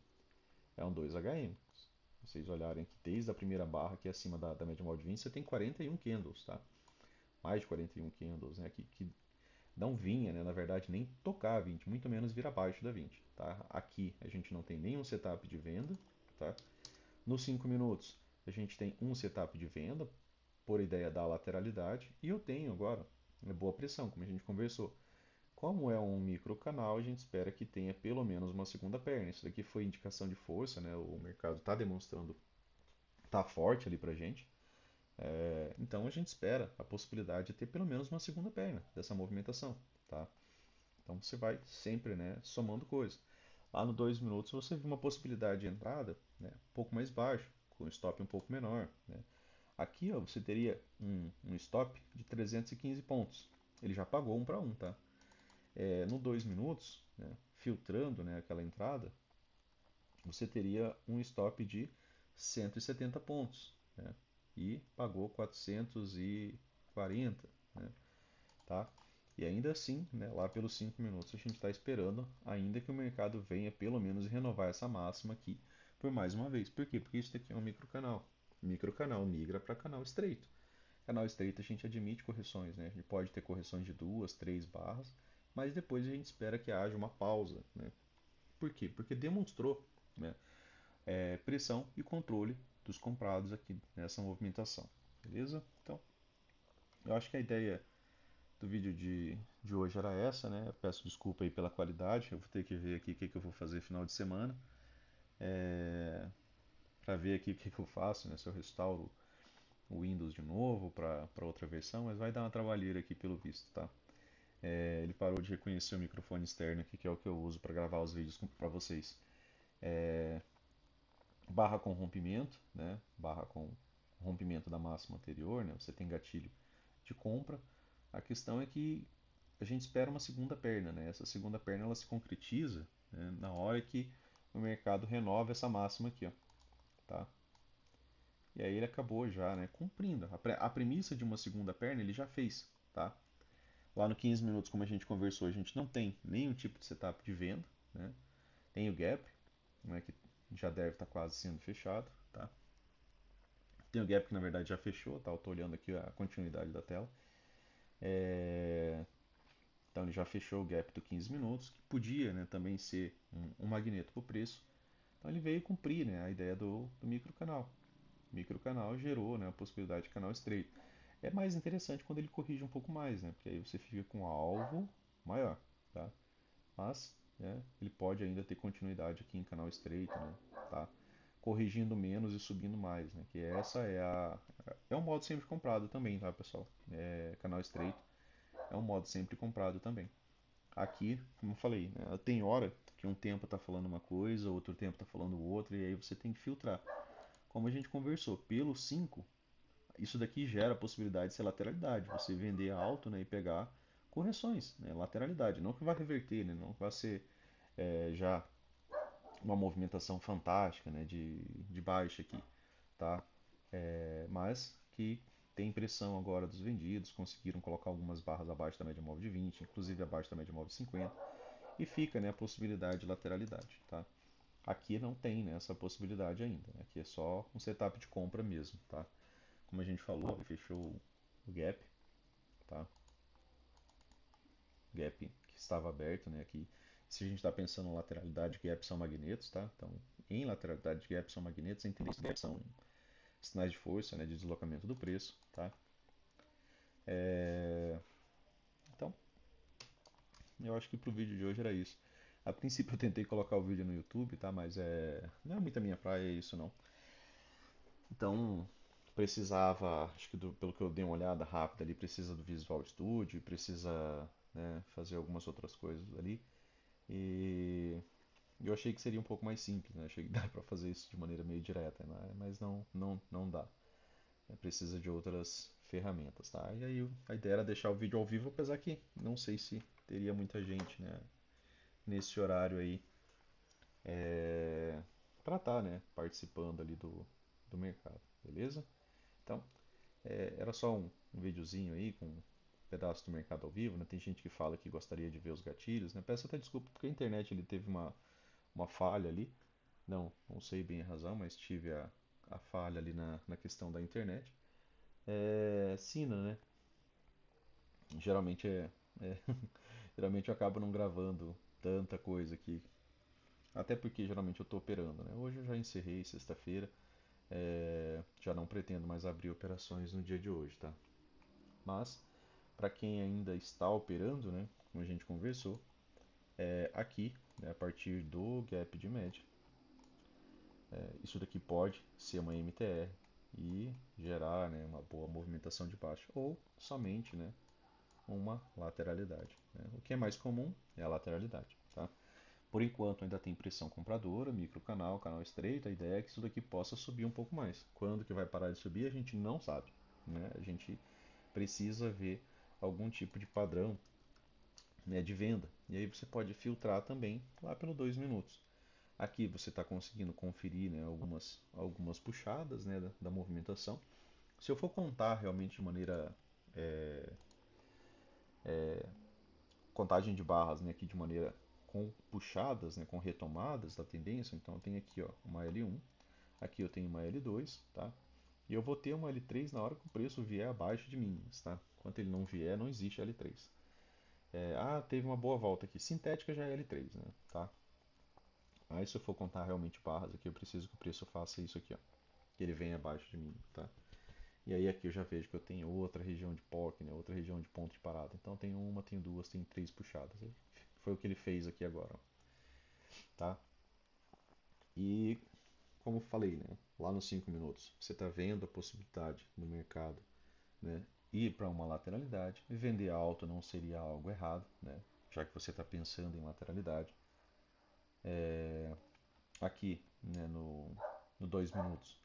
é um 2HM. Se vocês olharem aqui, desde a primeira barra aqui acima da média móvel de 20, você tem 41 candles, tá? Mais de 41 candles, né? Que não vinha, né, na verdade, nem tocar a 20, muito menos vir abaixo da 20, tá? Aqui a gente não tem nenhum setup de venda, tá? Nos 5 minutos a gente tem um setup de venda, por ideia da lateralidade, e eu tenho agora boa pressão, como a gente conversou. Como é um micro canal, a gente espera que tenha pelo menos uma segunda perna. Isso daqui foi indicação de força, né? O mercado está demonstrando, está forte ali para a gente. Então a gente espera a possibilidade de ter pelo menos uma segunda perna dessa movimentação, tá? Então você vai sempre, né, somando coisas. Lá no 2 minutos você viu uma possibilidade de entrada, né, um pouco mais baixo, com um stop um pouco menor, né? Aqui ó, você teria um stop de 315 pontos. Ele já pagou um para um, tá? No 2 minutos, né, filtrando, né, aquela entrada, você teria um stop de 170 pontos, né, e pagou 440, né, tá? E ainda assim, né, lá pelos 5 minutos, a gente está esperando ainda que o mercado venha pelo menos renovar essa máxima aqui por mais uma vez. Por quê? Porque isso daqui é um microcanal. Microcanal migra para canal estreito. Canal estreito a gente admite correções, né? A gente pode ter correções de 2, 3 barras, mas depois a gente espera que haja uma pausa, né? Por quê? Porque demonstrou, né, pressão e controle dos comprados aqui nessa movimentação, beleza? Então, eu acho que a ideia do vídeo de hoje era essa, né? Eu peço desculpa aí pela qualidade, eu vou ter que ver aqui o que eu vou fazer final de semana, para ver aqui o que eu faço, né? Se eu restauro o Windows de novo para outra versão, mas vai dar uma trabalheira aqui pelo visto, tá? Ele parou de reconhecer o microfone externo aqui, que é o que eu uso para gravar os vídeos para vocês. Barra com rompimento, né? Barra com rompimento da máxima anterior, né? Você tem gatilho de compra. A questão é que a gente espera uma segunda perna, né? Essa segunda perna ela se concretiza, né, na hora que o mercado renova essa máxima aqui, ó, tá? E aí ele acabou já, né, cumprindo. A premissa de uma segunda perna ele já fez, tá? Lá no 15 minutos, como a gente conversou, a gente não tem nenhum tipo de setup de venda, né? Tem o gap, né, que já deve estar quase sendo fechado, tá? Tem o gap que na verdade já fechou, tá? Eu tô olhando aqui a continuidade da tela. Então ele já fechou o gap do 15 minutos, que podia, né, também ser um magneto para o preço. Então ele veio cumprir, né, a ideia do microcanal. O microcanal gerou, né, a possibilidade de canal estreito. É mais interessante quando ele corrige um pouco mais, né, porque aí você fica com um alvo maior, tá? Mas, né, ele pode ainda ter continuidade aqui em canal estreito, né, tá? Corrigindo menos e subindo mais, né? Que essa é um modo sempre comprado também, tá, pessoal? Canal estreito é um modo sempre comprado também. Aqui, como eu falei, né, tem hora que um tempo está falando uma coisa, outro tempo está falando outra, e aí você tem que filtrar. Como a gente conversou, pelo 5, isso daqui gera a possibilidade de ser lateralidade, você vender alto, né, e pegar correções, né, lateralidade, não que vai reverter, né, não que vai ser já uma movimentação fantástica, né, de baixa aqui, tá? Mas que tem pressão agora dos vendidos, conseguiram colocar algumas barras abaixo da média móvel de 20, inclusive abaixo da média móvel de 50, e fica, né, a possibilidade de lateralidade, tá? Aqui não tem, né, essa possibilidade ainda, né? Aqui é só um setup de compra mesmo, tá? Como a gente falou, ele fechou o gap, tá? Gap que estava aberto, né? Aqui, se a gente está pensando em lateralidade, gap são magnetos, tá? Então, em lateralidade, gap são magnetos, em tendência, gap são sinais de força, né, de deslocamento do preço, tá? Então, eu acho que pro vídeo de hoje era isso. A princípio eu tentei colocar o vídeo no YouTube, tá? Mas não é muito a minha praia isso não. Então, precisava, acho que pelo que eu dei uma olhada rápida ali, precisa do Visual Studio, precisa, né, fazer algumas outras coisas ali. E eu achei que seria um pouco mais simples, né? Achei que dá para fazer isso de maneira meio direta, né? Mas não dá. Precisa de outras ferramentas, tá? E aí a ideia era deixar o vídeo ao vivo, apesar que não sei se teria muita gente, né, nesse horário aí para estar, né, participando ali do mercado, beleza? Então, era só um videozinho aí com um pedaço do mercado ao vivo, né? Tem gente que fala que gostaria de ver os gatilhos, né? Peço até desculpa porque a internet ele teve uma falha ali. Não sei bem a razão, mas tive a falha ali na questão da internet. Sina, né? Geralmente Geralmente eu acabo não gravando tanta coisa aqui, até porque geralmente eu estou operando, né? Hoje eu já encerrei sexta-feira, já não pretendo mais abrir operações no dia de hoje, tá? Mas para quem ainda está operando, né, como a gente conversou, aqui, né, a partir do gap de média, isso daqui pode ser uma MTR e gerar, né, uma boa movimentação de baixa ou somente, né, uma lateralidade, né? O que é mais comum é a lateralidade, tá? Por enquanto ainda tem pressão compradora, micro canal, canal estreito. A ideia é que isso daqui possa subir um pouco mais. Quando que vai parar de subir, a gente não sabe, né? A gente precisa ver algum tipo de padrão, né, de venda. E aí você pode filtrar também lá pelo 2 minutos. Aqui você está conseguindo conferir, né, algumas puxadas, né, da movimentação. Se eu for contar realmente de maneira contagem de barras, né, aqui de maneira com puxadas, né, com retomadas da tendência, então eu tenho aqui, ó, uma L1, aqui eu tenho uma L2, tá? E eu vou ter uma L3 na hora que o preço vier abaixo de mínimas, tá? Enquanto ele não vier, não existe L3. Teve uma boa volta aqui. Sintética já é L3, né? Tá? Aí se eu for contar realmente barras aqui, eu preciso que o preço faça isso aqui, ó. Que ele venha abaixo de mim, tá? E aí aqui eu já vejo que eu tenho outra região de POC, né? Outra região de ponto de parada. Então tenho uma, tenho duas, tenho três puxadas. Foi o que ele fez aqui agora, tá? E como falei, né? Lá nos 5 minutos, você está vendo a possibilidade do mercado, né, ir para uma lateralidade. Vender alto não seria algo errado, né? Já que você está pensando em lateralidade. Aqui, né, no 2 minutos,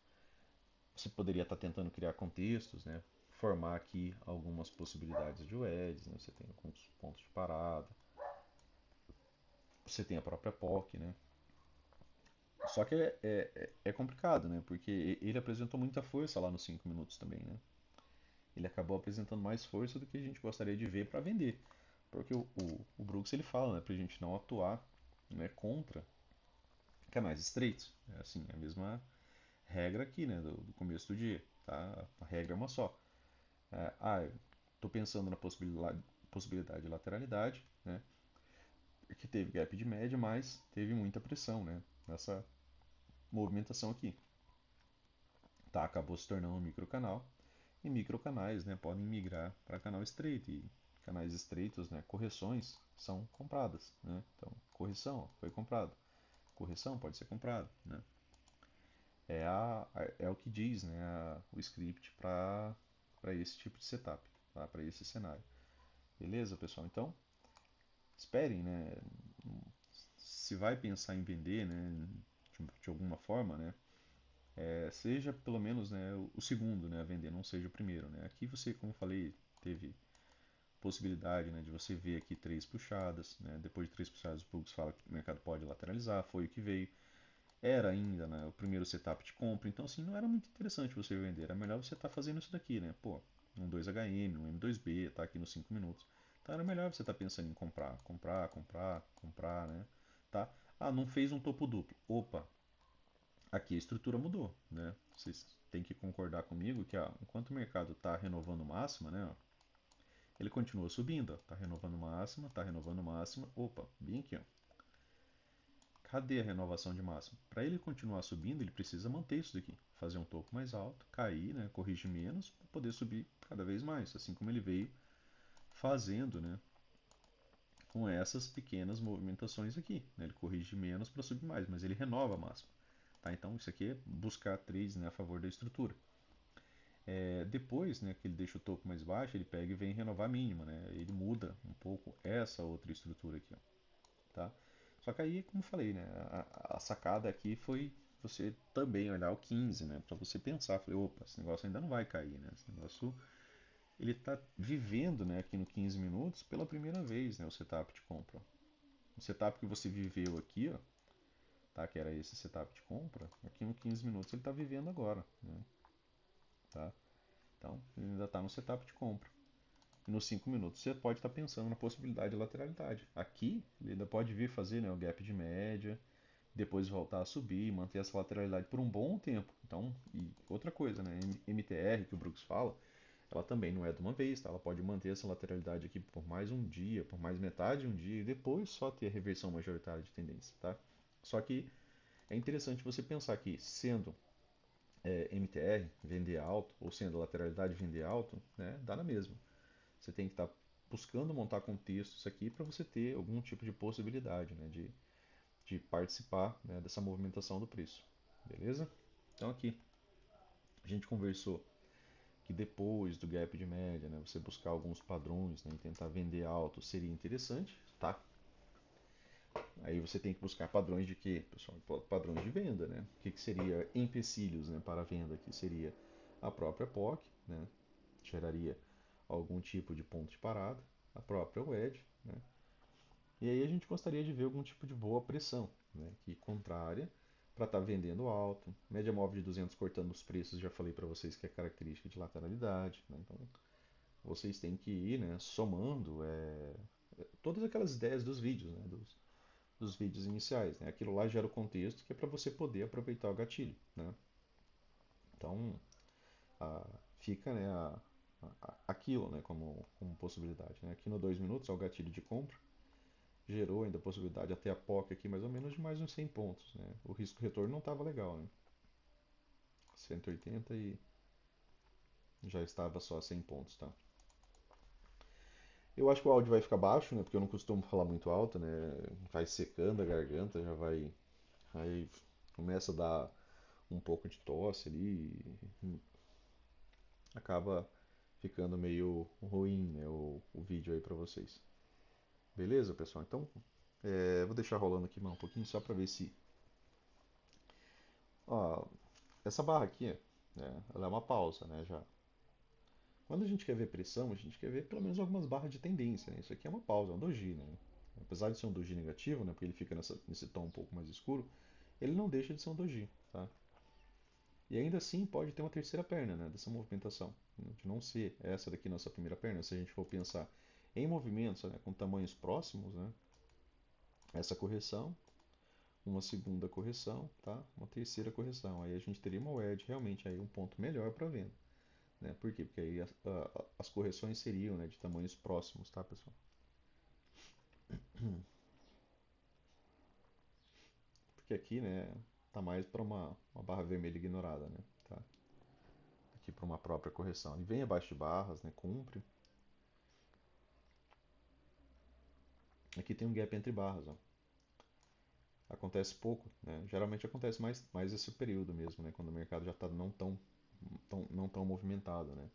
você poderia estar tentando criar contextos, né? Formar aqui algumas possibilidades de UEDs, né? Você tem alguns pontos de parada, você tem a própria POC, né? Só que é complicado, né? Porque ele apresentou muita força lá nos 5 minutos também, né? Ele acabou apresentando mais força do que a gente gostaria de ver para vender. Porque o Brooks ele fala, né, para a gente não atuar, né, contra canais estreitos. É assim, a mesma regra aqui, né, do começo do dia, tá? A regra é uma só. Estou pensando na possibilidade de lateralidade, né, que teve gap de média, mas teve muita pressão, né, nessa movimentação aqui. Tá, acabou se tornando um microcanal e microcanais, né, podem migrar para canal estreito e canais estreitos, né, correções são compradas, né? Então, correção foi comprado, correção pode ser comprado, né? É o que diz, né, o script para esse tipo de setup, tá? Para esse cenário. Beleza, pessoal? Então, esperem, né? Se vai pensar em vender, né, de alguma forma, né, seja pelo menos, né, o segundo, né, a vender, não seja o primeiro, né? Aqui você, como eu falei, teve possibilidade, né, de você ver aqui três puxadas, né? Depois de três puxadas, o Pugs fala que o mercado pode lateralizar, foi o que veio. Era ainda, né, o primeiro setup de compra, então assim, não era muito interessante você vender, era melhor você estar fazendo isso daqui, né? Pô, um 2HM, um M2B, tá aqui nos 5 minutos. Então era melhor você estar pensando em comprar, comprar, comprar, comprar, né? Tá? Ah, não fez um topo duplo. Opa, aqui a estrutura mudou, né? Vocês têm que concordar comigo que, ó, enquanto o mercado está renovando máxima, né, ó, ele continua subindo, ó, tá renovando máxima, tá renovando máxima. Opa, bem aqui, ó. Cadê a renovação de máxima? Para ele continuar subindo, ele precisa manter isso daqui, fazer um topo mais alto, cair, né, corrigir menos, para poder subir cada vez mais, assim como ele veio fazendo, né, com essas pequenas movimentações aqui. Né, ele corrige menos para subir mais, mas ele renova a máxima. Tá? Então isso aqui é buscar trades, né, a favor da estrutura. Depois, né, que ele deixa o topo mais baixo, ele pega e vem renovar a mínima, né? Ele muda um pouco essa outra estrutura aqui, ó, tá? Só que aí, como eu falei, né, a sacada aqui foi você também olhar o 15, né, para você pensar, falei, opa, esse negócio ainda não vai cair, né? Esse negócio ele está vivendo, né, aqui no 15 minutos pela primeira vez, né, o setup de compra. O setup que você viveu aqui, ó, tá, que era esse setup de compra, aqui no 15 minutos ele está vivendo agora, né, tá? Então, ele ainda está no setup de compra. E nos 5 minutos você pode estar pensando na possibilidade de lateralidade. Aqui, ele ainda pode vir fazer, né, o gap de média, depois voltar a subir, manter essa lateralidade por um bom tempo. Então, e outra coisa, né, MTR que o Brooks fala, ela também não é de uma vez, tá? Ela pode manter essa lateralidade aqui por mais um dia, por mais metade de um dia e depois só ter a reversão majoritária de tendência, tá? Só que é interessante você pensar que sendo MTR, vender alto, ou sendo lateralidade, vender alto, né, dá na mesma. Você tem que estar buscando montar contextos aqui para você ter algum tipo de possibilidade, né, de participar, né, dessa movimentação do preço. Beleza? Então aqui a gente conversou que depois do gap de média, né, você buscar alguns padrões, né, e tentar vender alto seria interessante, tá? Aí você tem que buscar padrões de quê, pessoal? Padrões de venda, né? O que, que seria empecilhos, né, para a venda? Que seria a própria POC, né? Geraria algum tipo de ponto de parada, a própria wedge, né? E aí a gente gostaria de ver algum tipo de boa pressão, né? Que contrária para estar vendendo alto. Média móvel de 200 cortando os preços, já falei para vocês que é característica de lateralidade, né? Então vocês têm que ir, né, somando todas aquelas ideias dos vídeos, né, dos vídeos iniciais. Né? Aquilo lá gera o contexto que é para você poder aproveitar o gatilho. Né? Então, fica, né, aquilo, né, como possibilidade. Né? Aqui no 2 minutos é o gatilho de compra, gerou ainda a possibilidade até a POC aqui mais ou menos de mais uns 100 pontos. Né? O risco retorno não estava legal, né? 180 e já estava só a 100 pontos, tá? Eu acho que o áudio vai ficar baixo, né? Porque eu não costumo falar muito alto, né? Vai secando a garganta, já vai. Aí começa a dar um pouco de tosse ali, e acaba ficando meio ruim, né, o vídeo aí pra vocês. Beleza, pessoal? Então, vou deixar rolando aqui mais um pouquinho só pra ver se. Ó, essa barra aqui, né, ela é uma pausa, né, já. Quando a gente quer ver pressão, a gente quer ver pelo menos algumas barras de tendência, né? Isso aqui é uma pausa, é um doji, né? Apesar de ser um doji negativo, né, porque ele fica nesse tom um pouco mais escuro, ele não deixa de ser um doji, tá? E ainda assim pode ter uma terceira perna, né, dessa movimentação, de não ser essa daqui nossa primeira perna. Se a gente for pensar em movimentos, né, com tamanhos próximos, né, essa correção, uma segunda correção, tá, uma terceira correção. Aí a gente teria uma wedge realmente aí um ponto melhor para venda. Né? Por quê? Porque aí as correções seriam, né, de tamanhos próximos, tá, pessoal? Porque aqui, né, tá mais para uma barra vermelha ignorada, né? Tá? Aqui para uma própria correção. E vem abaixo de barras, né, cumpre. Aqui tem um gap entre barras, ó. Acontece pouco, né? Geralmente acontece mais esse período mesmo, né? Quando o mercado já está não tão movimentado, né? Não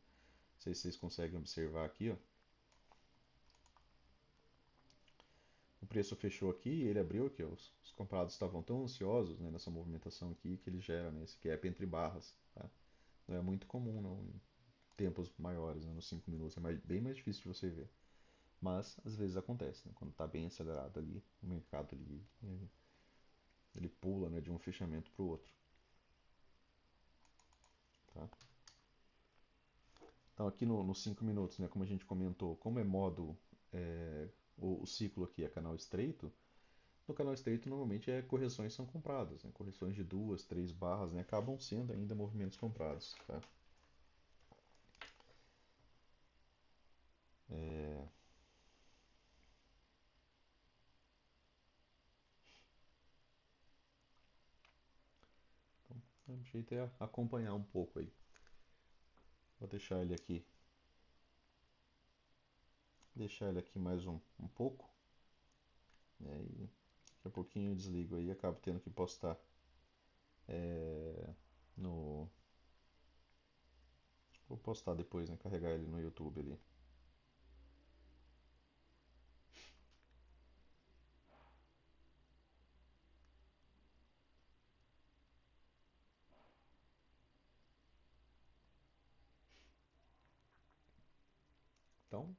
sei se vocês conseguem observar aqui, ó. O preço fechou aqui e ele abriu aqui, ó. Os comprados estavam tão ansiosos, né, nessa movimentação aqui que ele gera, né, esse gap entre barras, tá? Não é muito comum, não, em tempos maiores, né, nos 5 minutos, é bem mais difícil de você ver. Mas às vezes acontece, né? Quando está bem acelerado ali, o mercado ali, ele pula, né, de um fechamento para o outro, tá? Então aqui nos 5 minutos, né, como a gente comentou, como é modo o ciclo aqui é canal estreito, no canal estreito normalmente correções são compradas, né, correções de duas, três barras, né, acabam sendo ainda movimentos comprados, tá? O jeito é acompanhar um pouco aí. Vou deixar ele aqui mais um pouco, né, e daqui a pouquinho eu desligo aí e acabo tendo que postar no. Vou postar depois, né? Carregar ele no YouTube ali. Então,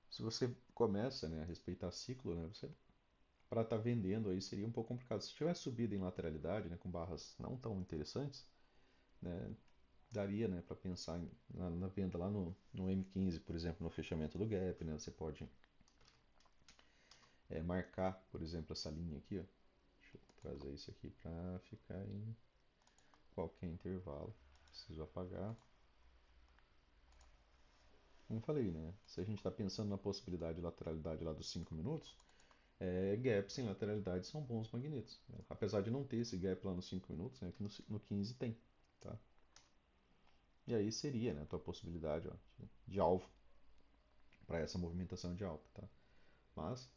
se você começa, né, a respeitar ciclo, né, você para estar vendendo aí seria um pouco complicado. Se tiver subido em lateralidade, né, com barras não tão interessantes, né, daria, né, para pensar na venda lá no M15, por exemplo, no fechamento do gap, né, você pode marcar, por exemplo, essa linha aqui, ó. Deixa eu trazer isso aqui para ficar em qualquer intervalo. Preciso apagar. como falei, né? Se a gente está pensando na possibilidade de lateralidade lá dos 5 minutos, gaps em lateralidade são bons magnetos, né? Apesar de não ter esse gap lá nos 5 minutos, né? Que no 15 tem, tá? E aí seria, né, a tua possibilidade, ó, de alvo para essa movimentação de alta, tá? Mas,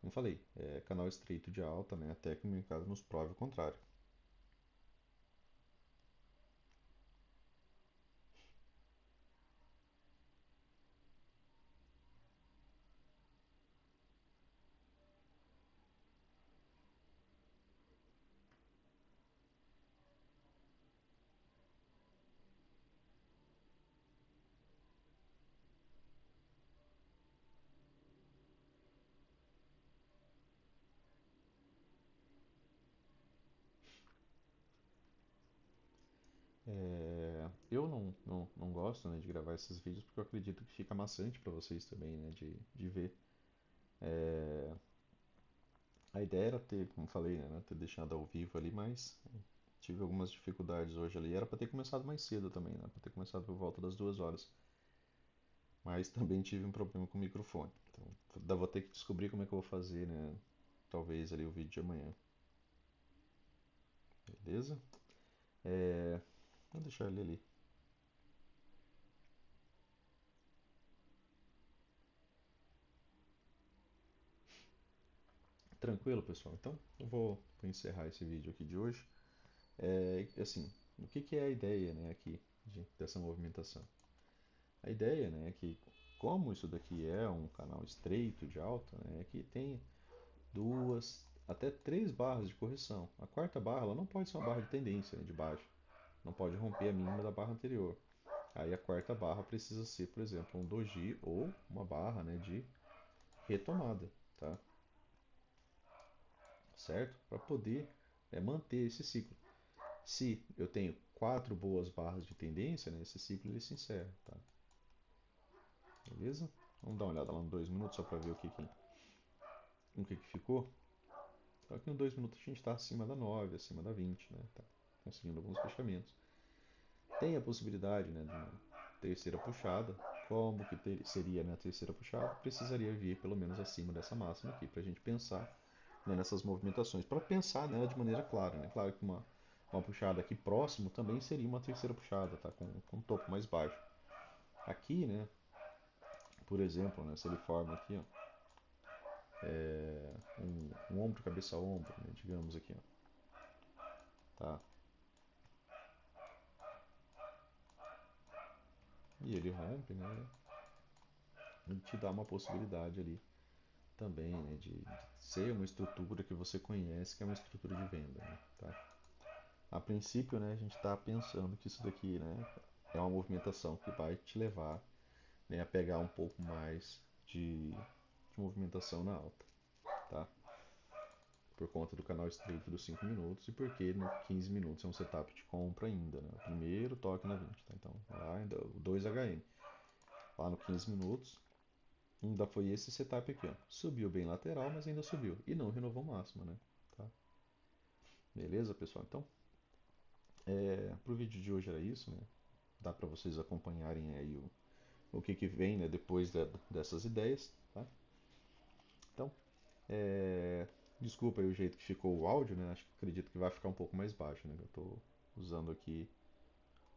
como falei, canal estreito de alta, né, até que o mercado nos prove o contrário. Eu não gosto, né, de gravar esses vídeos porque eu acredito que fica maçante para vocês também, né, de ver. A ideia era ter, como falei, né, ter deixado ao vivo ali, mas tive algumas dificuldades hoje ali. Era para ter começado mais cedo também, né, para ter começado por volta das 2 horas. Mas também tive um problema com o microfone. Então, vou ter que descobrir como é que eu vou fazer, né, talvez ali o vídeo de amanhã. Beleza? Vou deixar ele ali. Tranquilo, pessoal? Então, eu vou encerrar esse vídeo aqui de hoje. Assim, o que é a ideia, né, aqui dessa movimentação? A ideia, né, é que como isso daqui é um canal estreito de alta, né, é que tem duas até três barras de correção. A quarta barra ela não pode ser uma barra de tendência, né, de baixo. Não pode romper a mínima da barra anterior. Aí a quarta barra precisa ser, por exemplo, um doji ou uma barra, né, de retomada, tá? Certo? Para poder manter esse ciclo. Se eu tenho quatro boas barras de tendência, né, esse ciclo ele se encerra, tá? Beleza? Vamos dar uma olhada lá nos 2 minutos só para ver o que ficou. Só que em 2 minutos a gente está acima da 9, acima da 20, né? Tá conseguindo alguns fechamentos. Tem a possibilidade, né, de uma terceira puxada. Como que seria, né, a terceira puxada? Precisaria vir pelo menos acima dessa máxima aqui para a gente pensar, né, nessas movimentações. Para pensar nela de maneira clara, né? Claro que uma puxada aqui próximo também seria uma terceira puxada, tá? Com um topo mais baixo. Aqui, né, por exemplo, né, se ele forma aqui, ó, um ombro, cabeça a ombro, né, digamos aqui, ó, tá? E ele rompe, né? Ele te dá uma possibilidade ali também, né, de ser uma estrutura que você conhece, que é uma estrutura de venda, né, tá? A princípio, né, a gente está pensando que isso daqui, né, é uma movimentação que vai te levar, né, a pegar um pouco mais de movimentação na alta, tá? Por conta do canal estreito dos 5 minutos e porque no 15 minutos é um setup de compra ainda, né? O primeiro toque na 20, tá? Então, lá ainda o 2HM. Lá no 15 minutos, ainda foi esse setup aqui, ó. Subiu bem lateral, mas ainda subiu. E não renovou máxima, né? Tá? Beleza, pessoal? Então, pro vídeo de hoje era isso, né? Dá para vocês acompanharem aí o que vem, né, depois dessas ideias, tá? Então, desculpa aí o jeito que ficou o áudio, né? Acredito que vai ficar um pouco mais baixo, né? Eu tô usando aqui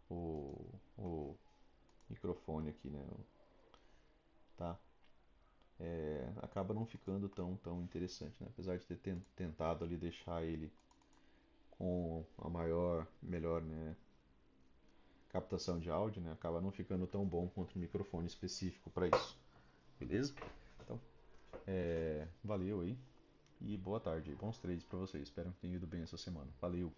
o microfone aqui, né? Tá? Acaba não ficando tão interessante, né? Apesar de ter tentado ali deixar ele com a melhor, né, captação de áudio, né? Acaba não ficando tão bom quanto um microfone específico para isso. Beleza? Então, valeu aí e boa tarde, bons trades para vocês. Espero que tenham ido bem essa semana. Valeu!